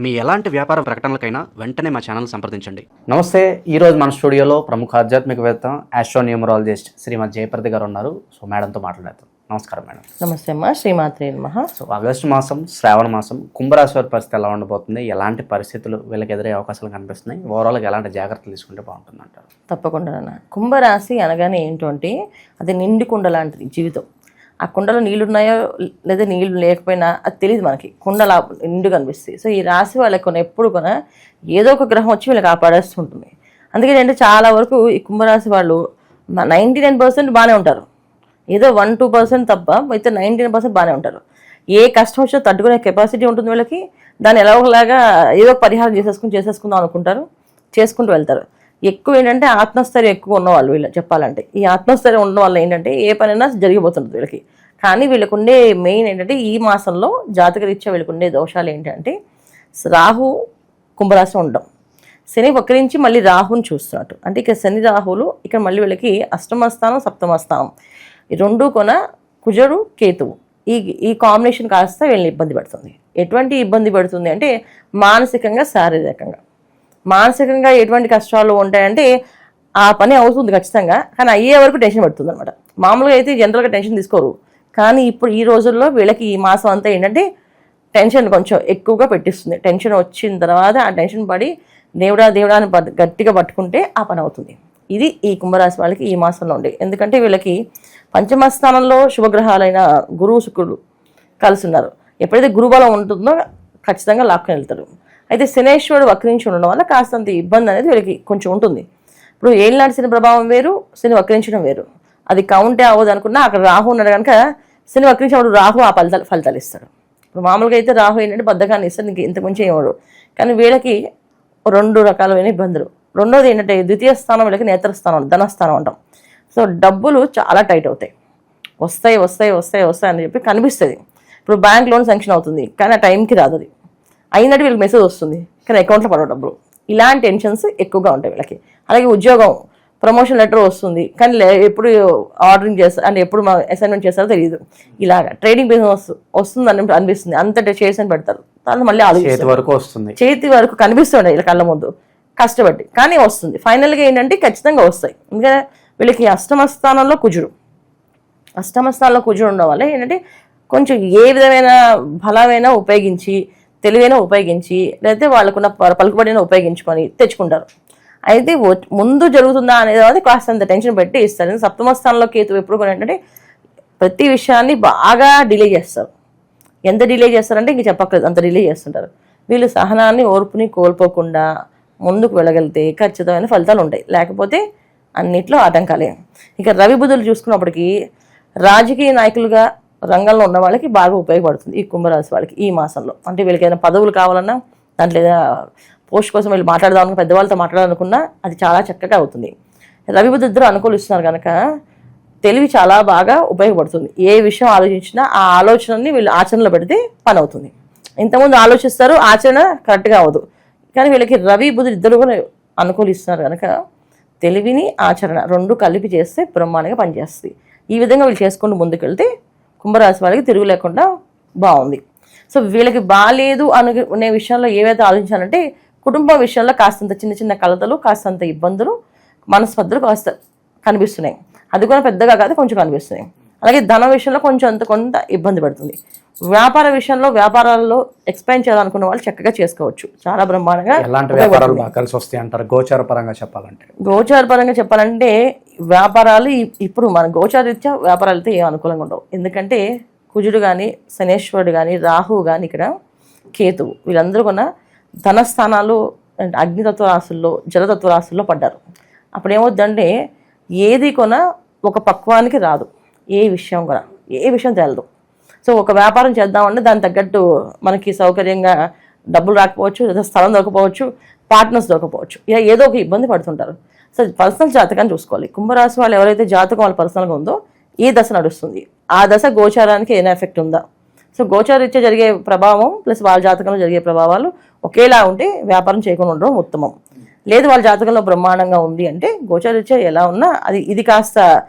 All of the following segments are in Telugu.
మీ ఎలాంటి వ్యాపార ప్రకటనలకైనా వెంటనే మా ఛానల్ సంప్రదించండి. నమస్తే. ఈరోజు మన స్టూడియోలో ప్రముఖ ఆధ్యాత్మికవేత్త ఆస్ట్రోన్యూమరాలజిస్ట్ శ్రీమతి జయప్రద గారు ఉన్నారు. సో మేడంతో మాట్లాడతాం. నమస్కారం మేడం. నమస్తే అమ్మా. శ్రీమాత్రే నమః. సో ఆగస్టు మాసం, శ్రావణ మాసం, కుంభరాశి వారి పరిస్థితి ఎలా ఉండబోతుంది, ఎలాంటి పరిస్థితులు వీళ్ళకి ఎదురయ్యే అవకాశాలు కనిపిస్తున్నాయి, ఓవరాల్గా ఎలాంటి జాగ్రత్తలు తీసుకుంటే బాగుంటుంది అంటారు? తప్పకుండా అన్న. కుంభరాశి అనగానే ఏంటంటే అది నిండి కుండ లాంటిది జీవితం. ఆ కుండలో నీళ్ళు ఉన్నాయో లేదా నీళ్ళు లేకపోయినా అది తెలియదు మనకి. కుండలా నిండు కనిపిస్తుంది. సో ఈ రాశి వాళ్ళకి ఎప్పుడు ఏదో ఒక గ్రహం వచ్చి వీళ్ళకి కాపాడేస్తుంటుంది. అందుకే అంటే చాలా వరకు ఈ కుంభరాశి వాళ్ళు 99% బాగానే ఉంటారు. ఏదో 1-2% తప్ప అయితే 99% బాగానే ఉంటారు. ఏ కష్టం వచ్చినా తట్టుకునే కెపాసిటీ ఉంటుంది వీళ్ళకి. దాన్ని ఎలా ఒకలాగా ఏదో పరిహారం చేసేసుకుందాం అనుకుంటారు, చేసుకుంటూ వెళ్తారు. ఎక్కువ ఏంటంటే ఆత్మస్థైర్యం ఎక్కువ ఉన్నవాళ్ళు వీళ్ళు చెప్పాలంటే. ఈ ఆత్మస్థైర్యం ఉన్న వాళ్ళు ఏంటంటే ఏ పనైనా జరిగిపోతుంది వీళ్ళకి. కానీ వీళ్ళకు ఉండే మెయిన్ ఏంటంటే ఈ మాసంలో జాతకరీత్యా వీళ్ళకు ఉండే దోషాలు ఏంటంటే రాహు కుంభరాశి ఉండడం, శని వక్రించి మళ్ళీ రాహుని చూస్తున్నట్టు. అంటే ఇక శని రాహులు ఇక్కడ మళ్ళీ వీళ్ళకి అష్టమ స్థానం, సప్తమ స్థానం ఈ రెండు కుజుడు కేతువు ఈ కాంబినేషన్ కాస్త వీళ్ళని ఇబ్బంది పెడుతుంది. ఎటువంటి ఇబ్బంది పెడుతుంది అంటే మానసికంగా, శారీరకంగా. మానసికంగా ఎటువంటి కష్టాలు ఉంటాయంటే ఆ పని అవుతుంది ఖచ్చితంగా, కానీ అయ్యే వరకు టెన్షన్ పడుతుంది అనమాట. మామూలుగా అయితే జనరల్గా టెన్షన్ తీసుకోరు, కానీ ఇప్పుడు ఈ రోజుల్లో వీళ్ళకి ఈ మాసం అంతా ఏంటంటే టెన్షన్ కొంచెం ఎక్కువగా పెట్టిస్తుంది. టెన్షన్ వచ్చిన తర్వాత ఆ టెన్షన్ పడి దేవుడా అని గట్టిగా పట్టుకుంటే ఆ పని అవుతుంది. ఇది ఈ కుంభరాశి వాళ్ళకి ఈ మాసంలో ఉండే. ఎందుకంటే వీళ్ళకి పంచమ స్థానంలో శుభగ్రహాలైన గురువు, శుక్రుడు కలిసి ఉన్నారు. ఎప్పుడైతే గురుబలం ఉంటుందో ఖచ్చితంగా లాక్కుని వెళ్తారు. అయితే శనేశ్వరుడు వక్రించి ఉండడం వల్ల కాస్తంత ఇబ్బంది అనేది వీళ్ళకి కొంచెం ఉంటుంది. ఇప్పుడు ఏళ్ళనాటి శని ప్రభావం వేరు, శని వక్రించడం వేరు. అది కౌంటే అవ్వదు అనుకున్నా అక్కడ రాహు ఉన్నాడు కనుక శని వక్రించినప్పుడు రాహు ఆ ఫలితాలు ఇస్తాడు. ఇప్పుడు మామూలుగా అయితే రాహు ఏంటంటే బద్ధకాన్ని ఇస్తాడు, ఇంక ఇంతకుమించి ఏమడు. కానీ వీళ్ళకి 2 రకాలైన ఇబ్బందులు. రెండోది ఏంటంటే ద్వితీయ స్థానం వీళ్ళకి నేత్రస్థానం, ధనస్థానం అంటాం. సో డబ్బులు చాలా టైట్ అవుతాయి. వస్తాయి అని చెప్పి కనిపిస్తుంది. ఇప్పుడు బ్యాంక్ లోన్ శాంక్షన్ అవుతుంది కానీ ఆ టైంకి రాదు. అది అయినట్టు వీళ్ళకి మెసేజ్ వస్తుంది కానీ అకౌంట్లో పడవ డబ్బులు. ఇలాంటి టెన్షన్స్ ఎక్కువగా ఉంటాయి వీళ్ళకి. అలాగే ఉద్యోగం, ప్రమోషన్ లెటర్ వస్తుంది కానీ ఎప్పుడు ఆర్డరింగ్ చేస్తారు అంటే ఎప్పుడు అసైన్మెంట్ చేస్తారో తెలియదు. ఇలాగా ట్రేడింగ్ బిజినెస్ వస్తుంది అనిపిస్తుంది, అంత చేసి పెడతారు. తర్వాత మళ్ళీ చేతి వరకు కనిపిస్తుండే వీళ్ళ కళ్ళ ముందు కష్టపడి, కానీ వస్తుంది. ఫైనల్గా ఏంటంటే ఖచ్చితంగా వస్తాయి. ఎందుకంటే వీళ్ళకి అష్టమ స్థానంలో కుజుడు ఉండడం వల్ల ఏంటంటే కొంచెం ఏ విధమైన బలమైనా ఉపయోగించి, తెలివైనా ఉపయోగించి, లేకపోతే వాళ్ళకున్న పలుకుబడిన ఉపయోగించుకొని తెచ్చుకుంటారు. అయితే ముందు జరుగుతుందా అనేది కాస్తంత టెన్షన్ పెట్టి ఇస్తారు. సప్తమ స్థానంలో కేతు ఎప్పుడు ఏంటంటే ప్రతి విషయాన్ని బాగా డిలే చేస్తారు. ఎంత డిలే చేస్తారంటే ఇంక చెప్పక్కర్లేదు, అంత డిలే చేస్తుంటారు. వీళ్ళు సహనాన్ని, ఓర్పుని కోల్పోకుండా ముందుకు వెళ్ళగలిగితే ఖచ్చితమైన ఫలితాలు ఉంటాయి. లేకపోతే అన్నిట్లో ఆటంకాలే. ఇక రవి బుధులు చూసుకున్నప్పటికీ రాజకీయ నాయకులుగా రంగంలో ఉన్న వాళ్ళకి బాగా ఉపయోగపడుతుంది ఈ కుంభరాశి వాళ్ళకి ఈ మాసంలో. అంటే వీళ్ళకి ఏదైనా పదవులు కావాలన్నా, దాంట్లో ఏదైనా పోస్ట్ కోసం వీళ్ళు మాట్లాడదామని పెద్దవాళ్ళతో మాట్లాడాలనుకున్నా అది చాలా చక్కగా అవుతుంది. రవి బుధులు ఇద్దరు అనుకూలిస్తున్నారు కనుక తెలివి చాలా బాగా ఉపయోగపడుతుంది. ఏ విషయం ఆలోచించినా ఆ ఆలోచనని వీళ్ళు ఆచరణలో పెడితే పని అవుతుంది. ఇంతకుముందు ఆలోచిస్తారు, ఆచరణ కరెక్ట్గా అవ్వదు. కానీ వీళ్ళకి రవి బుధులు ఇద్దరు కూడా అనుకూలిస్తున్నారు కనుక తెలివిని, ఆచరణ 2 కలిపి చేస్తే బ్రహ్మాండంగా పనిచేస్తుంది. ఈ విధంగా వీళ్ళు చేసుకుంటూ ముందుకెళ్తే కుంభరాశి వాళ్ళకి తిరుగు లేకుండా బాగుంది. సో వీళ్ళకి బాగాలేదు అనుకునే విషయంలో ఏవైతే ఆలోచించాలంటే కుటుంబం విషయంలో కాస్తంత చిన్న కలతలు, కాస్తంత ఇబ్బందులు, మనస్పర్ధలు కాస్త కనిపిస్తున్నాయి. అది కూడా పెద్దగా కాదు, కొంచెం కనిపిస్తున్నాయి. అలాగే ధన విషయంలో కొంత ఇబ్బంది పడుతుంది. వ్యాపార విషయంలో వ్యాపారాల్లో ఎక్స్పాండ్ చేయాలనుకున్న వాళ్ళు చక్కగా చేసుకోవచ్చు. చాలా బ్రహ్మాండంగా. గోచార పరంగా చెప్పాలంటే వ్యాపారాలు ఇప్పుడు మన గోచారీత్యా వ్యాపారాలు అయితే ఏం అనుకూలంగా ఉండవు. ఎందుకంటే కుజుడు కానీ, శనేశ్వరుడు కానీ, రాహువు కానీ, ఇక్కడ కేతువు వీళ్ళందరూ కూడా ధనస్థానాలు, అగ్నితత్వ రాశుల్లో, జలతత్వ రాశుల్లో పడ్డారు. అప్పుడు ఏమవుద్దంటే ఏది ఒక పక్వానికి రాదు. ఏ విషయం తెలదు. సో ఒక వ్యాపారం చేద్దామంటే దానికి తగ్గట్టు మనకి సౌకర్యంగా డబ్బులు రాకపోవచ్చు, లేదా స్థలం దొరకపోవచ్చు, పార్ట్నర్స్ దొరకపోవచ్చు, ఇలా ఏదో ఒక ఇబ్బంది పడుతుంటారు. సో పర్సనల్ జాతకాన్ని చూసుకోవాలి. కుంభరాశి వాళ్ళు ఎవరైతే జాతకం వాళ్ళ పర్సనల్గా ఉందో ఏ దశ నడుస్తుంది, ఆ దశ గోచారానికి ఏదైనా ఎఫెక్ట్ ఉందా. సో గోచారీత్యా జరిగే ప్రభావం ప్లస్ వాళ్ళ జాతకంలో జరిగే ప్రభావాలు ఒకేలా ఉంటే వ్యాపారం చేయకుండా ఉండడం ఉత్తమం. లేదు వాళ్ళ జాతకంలో బ్రహ్మాండంగా ఉంది అంటే గోచారీత్యా ఎలా ఉన్నా ఇది కాస్త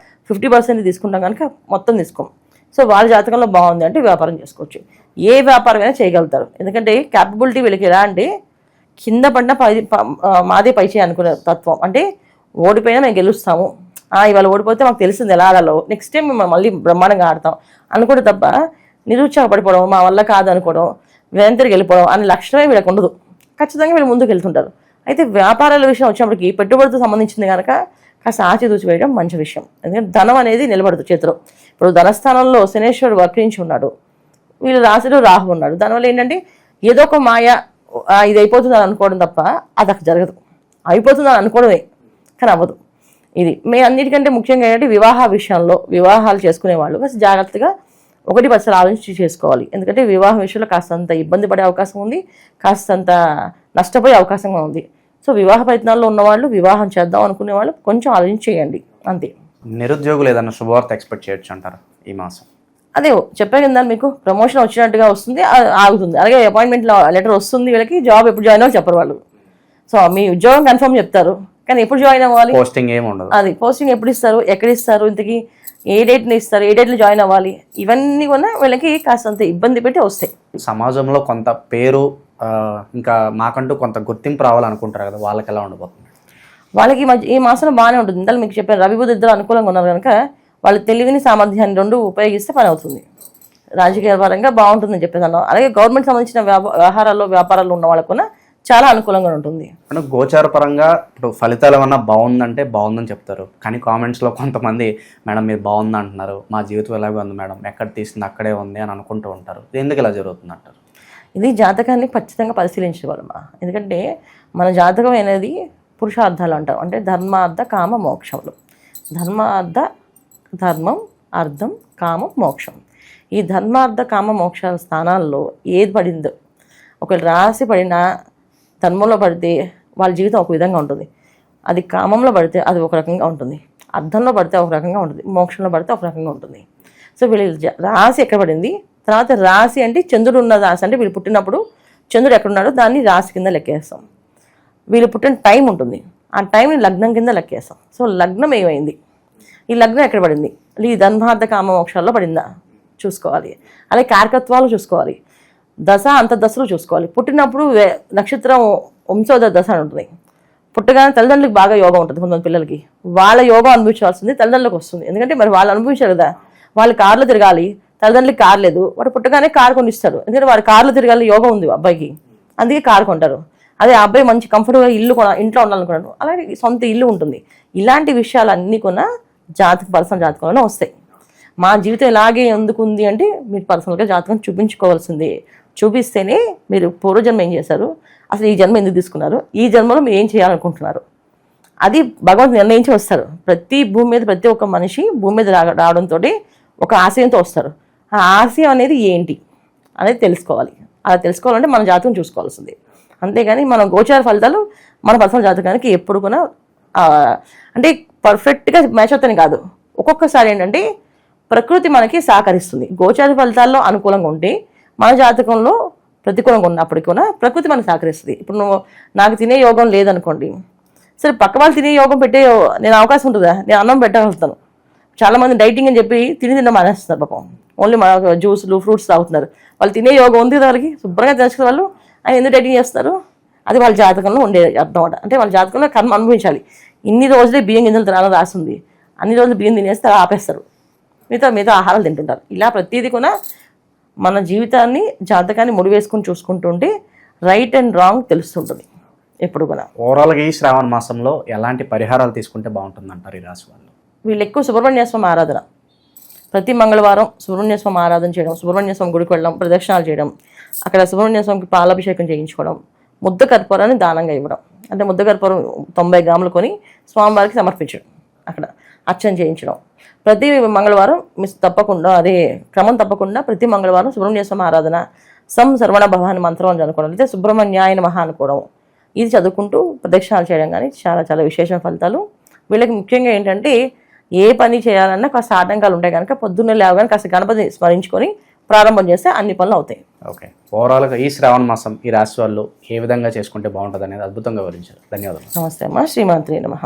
50% తీసుకుంటాం కనుక మొత్తం తీసుకోం. సో వాళ్ళ జాతకంలో బాగుంది అంటే వ్యాపారం చేసుకోవచ్చు. ఏ వ్యాపారమైనా చేయగలుగుతారు. ఎందుకంటే క్యాపబిలిటీ వీళ్ళకి ఎలా అంటే కింద పడిన మాదే పైచే అనుకునే తత్వం. అంటే ఓడిపోయినా మేము గెలుస్తాము, ఇవాళ ఓడిపోతే మాకు తెలిసింది ఎలా ఆడాలో, నెక్స్ట్ టైం మేము మళ్ళీ బ్రహ్మాండంగా ఆడతాం అనుకోవడం తప్ప నిరుత్సాహపడిపోవడం, మా వల్ల కాదు అనుకోవడం, వెంటనే వెళ్ళిపోవడం అనే లక్షణమే వీళ్ళకి ఉండదు. ఖచ్చితంగా వీళ్ళు ముందుకు వెళ్తుంటారు. అయితే వ్యాపారాల విషయం వచ్చినప్పటికీ పెట్టుబడితో సంబంధించింది కనుక కాస్త ఆచితూచి వేయడం మంచి విషయం. ఎందుకంటే ధనం అనేది నిలబడదు చేతిలో. ఇప్పుడు ధనస్థానంలో శనేశ్వరుడు వక్రించి ఉన్నాడు, వీళ్ళు రాశిలో రాహు ఉన్నాడు. దానివల్ల ఏంటంటే ఏదో ఒక మాయ ఇది అయిపోతుందని అనుకోవడం తప్ప అది అక్కడ జరగదు. అయిపోతుందని అనుకోవడమే కానీ అవ్వదు. ఇది అన్నిటికంటే ముఖ్యంగా ఏంటంటే వివాహ విషయంలో వివాహాలు చేసుకునే వాళ్ళు కాస్త జాగ్రత్తగా 1-10 సార్లు ఆలోచించి చేసుకోవాలి. ఎందుకంటే వివాహం విషయంలో కాస్తంత ఇబ్బంది పడే అవకాశం ఉంది, కాస్తంత నష్టపోయే అవకాశం ఉంది. సో వివాహ ప్రయత్నాల్లో ఉన్నవాళ్ళు, వివాహం చేద్దాం అనుకునే వాళ్ళు కొంచెం ఆలోచించి చేయండి అంతే. నిరుద్యోగులు ఏదైనా శుభవార్త ఎక్స్పెక్ట్ చేయొచ్చు అంటారు ఈ మాసం? అదే చెప్పే కదా మీకు, ప్రమోషన్ వచ్చినట్టుగా వస్తుంది, ఆగుతుంది. అలాగే అపాయింట్మెంట్ లెటర్ వస్తుంది, వీళ్ళకి జాబ్ ఎప్పుడు జాయిన్ అవ్వాలి చెప్పరు వాళ్ళు. సో మీ ఉద్యోగం కన్ఫర్మ్ చెప్తారు, కానీ ఎప్పుడు జాయిన్ అవ్వాలి, పోస్టింగ్ ఏమి ఉండదు. అది పోస్టింగ్ ఎప్పుడు ఇస్తారు, ఎక్కడ ఇస్తారు, ఇంతకీ ఏ డేట్ని ఇస్తారు, ఏ డేట్లో జాయిన్ అవ్వాలి, ఇవన్నీ కూడా వీళ్ళకి కాస్తంత ఇబ్బంది పెట్టి వస్తాయి. సమాజంలో కొంత పేరు ఇంకా మాకంటూ కొంత గుర్తింపు రావాలనుకుంటారు కదా, వాళ్ళకి ఎలా ఉండబోతుంది? వాళ్ళకి ఈ మాసంలో బాగానే ఉంటుంది. ఇందాక మీకు చెప్పాను, రవి బుధ ఇద్దరు అనుకూలంగా ఉన్నారు కనుక వాళ్ళ తెలివిని సామర్థ్యాన్ని రెండు ఉపయోగిస్తే పని అవుతుంది. రాజకీయ పరంగా బాగుంటుందని చెప్పేదాన్ని. అలాగే గవర్నమెంట్ సంబంధించిన వ్యాపారాల్లో ఉన్న వాళ్ళకు కూడా చాలా అనుకూలంగా ఉంటుంది. అంటే గోచార పరంగా ఇప్పుడు ఫలితాలు ఏమన్నా బాగుందంటే బాగుందని చెప్తారు, కానీ కామెంట్స్లో కొంతమంది మేడం మీరు బాగుంది అంటున్నారు, మా జీవితం ఎలాగే ఉంది మేడం, ఎక్కడ తీసింది అక్కడే ఉంది అని అనుకుంటూ ఉంటారు. ఎందుకు ఇలా జరుగుతుంది అంటారు? ఇది జాతకాన్ని ఖచ్చితంగా పరిశీలించగలమా. ఎందుకంటే మన జాతకం అనేది పురుషార్థాలు అంటాం. అంటే ధర్మార్థ కామ మోక్షములు. ధర్మం, అర్థం, కామం, మోక్షం. ఈ ధర్మార్థ కామ మోక్షాల స్థానాల్లో ఏది పడిందో, ఒకవేళ రాసి పడిన ధర్మంలో పడితే వాళ్ళ జీవితం ఒక విధంగా ఉంటుంది, అది కామంలో పడితే అది ఒక రకంగా ఉంటుంది, అర్థంలో పడితే ఒక రకంగా ఉంటుంది, మోక్షంలో పడితే ఒక రకంగా ఉంటుంది. సో వీళ్ళు రాశి ఎక్కడ పడింది, తర్వాత రాశి అంటే చంద్రుడు ఉన్న రాశి, అంటే వీళ్ళు పుట్టినప్పుడు చంద్రుడు ఎక్కడున్నాడో దాన్ని రాశి కింద లెక్కేస్తాం. వీళ్ళు పుట్టిన టైం ఉంటుంది, ఆ టైంని లగ్నం కింద లెక్కేస్తాం. సో లగ్నం ఏమైంది, ఈ లగ్నం ఎక్కడ పడింది, ఈ ధర్మార్థ కామ మోక్షాల్లో పడిందా చూసుకోవాలి. అలాగే కారకత్వాలు చూసుకోవాలి, దశ అంతర్దశలు చూసుకోవాలి. పుట్టినప్పుడు నక్షత్రం వంశోదయ దశ అని ఉంటుంది. పుట్టగానే తల్లిదండ్రులకు బాగా యోగం ఉంటుంది. కొంతమంది పిల్లలకి వాళ్ళ యోగం అనుభవించాల్సింది తల్లిదండ్రులకు వస్తుంది. ఎందుకంటే మరి వాళ్ళు అనుభవించారు కదా, వాళ్ళు కార్లో తిరగాలి, తల్లిదండ్రులకి కారు లేదు, వాడు పుట్టగానే కారు కొనిస్తారు. ఎందుకంటే వాడు కార్లో తిరగాలి యోగం ఉంది అబ్బాయికి, అందుకే కారు కొంటారు. అదే అబ్బాయి మంచి కంఫర్ట్గా ఇంట్లో ఉండాలనుకున్నాడు, అలాగే సొంత ఇల్లు ఉంటుంది. ఇలాంటి విషయాలన్నీ కూడా పర్సనల్ జాతకంలోనే వస్తాయి. మా జీవితం ఇలాగే ఎందుకుంది అంటే మీరు పర్సనల్గా జాతకం చూపించుకోవాల్సిందే. చూపిస్తేనే మీరు పూర్వజన్మ ఏం చేశారు, అసలు ఈ జన్మ ఎందుకు తీసుకున్నారు, ఈ జన్మలో మీరు ఏం చేయాలనుకుంటున్నారు, అది భగవంతుడు నిర్ణయించి వస్తారు. ప్రతి ఒక్క మనిషి భూమి మీద రావడంతో ఒక ఆశయంతో వస్తారు. ఆ ఆశయం అనేది ఏంటి అనేది తెలుసుకోవాలి. అలా తెలుసుకోవాలంటే మన జాతకం చూసుకోవాల్సింది. అంతేగాని మన గోచార ఫలితాలు మన పర్సనల్ జాతకానికి ఎప్పుడు కూడా అంటే పర్ఫెక్ట్గా మ్యాచ్ అవుతాయని కాదు. ఒక్కొక్కసారి ఏంటంటే ప్రకృతి మనకి సహకరిస్తుంది. గోచార ఫలితాల్లో అనుకూలంగా ఉంటే మన జాతకంలో ప్రతికూలంగా ఉన్నప్పటికీ కూడా ప్రకృతి మనకు సహకరిస్తుంది. ఇప్పుడు నాకు తినే యోగం లేదనుకోండి, సరే పక్క వాళ్ళు తినే యోగం పెట్టే నేను అవకాశం ఉంటుందా, నేను అన్నం పెట్టగలుగుతాను. చాలామంది డైటింగ్ అని చెప్పి తినడం మానేస్తున్నారు పాపం, ఓన్లీ మన జ్యూసులు ఫ్రూట్స్ తాగుతున్నారు. వాళ్ళు తినే యోగం ఉంది కదా వాళ్ళకి, శుభ్రంగా తెలుసుకునే వాళ్ళు ఆయన ఎందుకు డైటింగ్ చేస్తారు, అది వాళ్ళ జాతకంలో ఉండే అర్థం అన్నమాట. అంటే వాళ్ళ జాతకంలో కర్మ అనుభవించాలి. ఇన్ని రోజులే బియ్యం గింజలు తినాలని రాసింది, అన్ని రోజులు బియ్యం తినేస్తే ఆపేస్తారు, మిగతా ఆహారాలు తింటుంటారు. ఇలా ప్రతిదీ కూడా మన జీవితాన్ని జాతకాన్ని ముడివేసుకుని చూసుకుంటూ ఉంటే రైట్ అండ్ రాంగ్ తెలుస్తుంటుంది ఎప్పుడు కూడా. ఓవరాల్గా ఈ శ్రావణ మాసంలో ఎలాంటి పరిహారాలు తీసుకుంటే బాగుంటుంది అంటారు ఈ రాశి వాళ్ళు? వీళ్ళు ఎక్కువ సుబ్రహ్మణ్య స్వామి ఆరాధన, ప్రతి మంగళవారం సుబ్రహ్మణ్య స్వామి ఆరాధన చేయడం, సుబ్రహ్మణ్య స్వామి గుడికి వెళ్ళడం, ప్రదక్షిణాలు చేయడం, అక్కడ సుబ్రహ్మణ్య స్వామికి పాలాభిషేకం చేయించుకోవడం, ముద్ద కర్పూరాన్ని దానంగా ఇవ్వడం. అంటే ముద్ద కర్పూరం 90 గ్రాములు కొని స్వామివారికి సమర్పించడం, అక్కడ అర్చన చేయించడం. ప్రతి మంగళవారం క్రమం తప్పకుండా ప్రతి మంగళవారం సుబ్రహ్మణ్య స్వామి ఆరాధన, సర్వణ భవాని మంత్రం అని అనుకోవడం, అయితే సుబ్రహ్మణ్యాయన మహా అనుకోవడం, ఇది చదువుకుంటూ ప్రదక్షిణాలు చేయడం కానీ చాలా చాలా విశేష ఫలితాలు. వీళ్ళకి ముఖ్యంగా ఏంటంటే ఏ పని చేయాలన్నా కాస్త ఆటంకాలు ఉంటాయి కనుక పొద్దున్నే లేవగానే కాస్త గణపతి స్మరించుకొని ప్రారంభం చేస్తే అన్ని పనులు అవుతాయి. ఓకే, ఓవరాల్గా ఈ శ్రావణ మాసం ఈ రాశి వాళ్ళు ఏ విధంగా చేసుకుంటే బాగుంటుంది అనేది అద్భుతంగా వివరించారు. ధన్యవాదాలు. నమస్తే అమ్మా. శ్రీమంత్రి నమః.